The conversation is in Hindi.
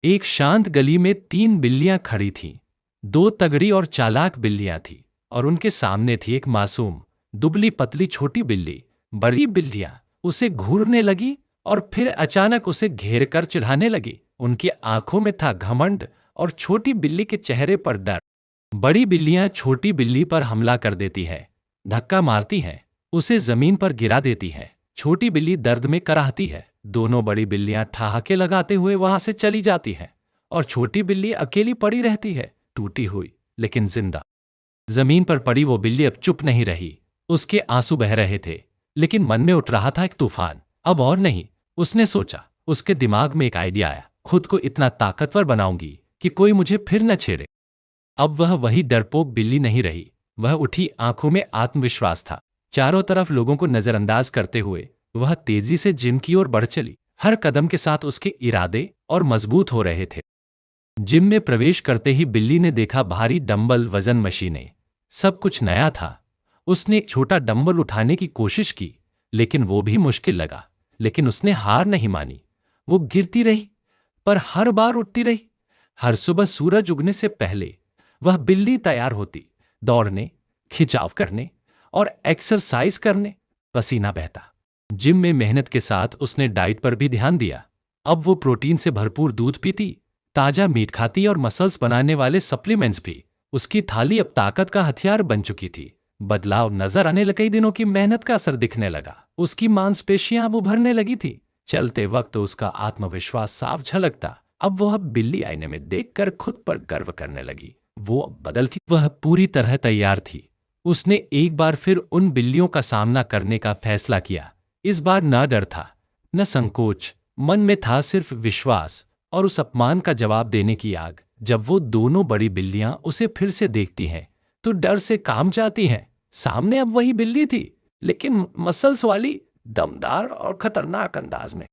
एक शांत गली में तीन बिल्लियां खड़ी थीं। दो तगड़ी और चालाक बिल्लियां थीं और उनके सामने थी एक मासूम, दुबली पतली छोटी बिल्ली। बड़ी बिल्लियां उसे घूरने लगी और फिर अचानक उसे घेर कर चिढ़ाने लगी। उनकी आंखों में था घमंड और छोटी बिल्ली के चेहरे पर डर। बड़ी बिल्लियां छोटी बिल्ली पर हमला कर देती है, धक्का मारती हैं, उसे जमीन पर गिरा देती है। छोटी बिल्ली दर्द में कराहती है। दोनों बड़ी बिल्लियां ठहाके लगाते हुए वहां से चली जाती हैं और छोटी बिल्ली अकेली पड़ी रहती है, टूटी हुई लेकिन जिंदा। जमीन पर पड़ी वो बिल्ली अब चुप नहीं रही। उसके आंसू बह रहे थे, लेकिन मन में उठ रहा था एक तूफान। अब और नहीं, उसने सोचा। उसके दिमाग में एक आइडिया आया। खुद को इतना ताकतवर बनाऊंगी कि कोई मुझे फिर न छेड़े। अब वह वही डरपोक बिल्ली नहीं रही। वह उठी, आंखों में आत्मविश्वास था। चारों तरफ लोगों को नजरअंदाज करते हुए वह तेजी से जिम की ओर बढ़ चली। हर कदम के साथ उसके इरादे और मजबूत हो रहे थे। जिम में प्रवेश करते ही बिल्ली ने देखा भारी डंबल, वजन मशीनें, सब कुछ नया था। उसने एक छोटा डंबल उठाने की कोशिश की, लेकिन वो भी मुश्किल लगा। लेकिन उसने हार नहीं मानी। वो गिरती रही, पर हर बार उठती रही। हर सुबह सूरज उगने से पहले वह बिल्ली तैयार होती, दौड़ने, खिंचाव करने और एक्सरसाइज करने। पसीना बहता। जिम में मेहनत के साथ उसने डाइट पर भी ध्यान दिया। अब वो प्रोटीन से भरपूर दूध पीती, ताजा मीट खाती और मसल्स बनाने वाले सप्लीमेंट्स भी। उसकी थाली अब ताकत का हथियार बन चुकी थी। बदलाव नजर आने लगे। कई दिनों की मेहनत का असर दिखने लगा। उसकी मांसपेशियां अब उभरने लगी थी। चलते वक्त उसका आत्मविश्वास साफ झलकता। अब वह बिल्ली आईने में देखकर खुद पर गर्व करने लगी। वो अब बदलती। वह पूरी तरह तैयार थी। उसने एक बार फिर उन बिल्लियों का सामना करने का फैसला किया। इस बार न डर था, न संकोच। मन में था सिर्फ विश्वास और उस अपमान का जवाब देने की आग। जब वो दोनों बड़ी बिल्लियां उसे फिर से देखती हैं तो डर से काम जाती हैं। सामने अब वही बिल्ली थी, लेकिन मसल्स वाली, दमदार और खतरनाक अंदाज में।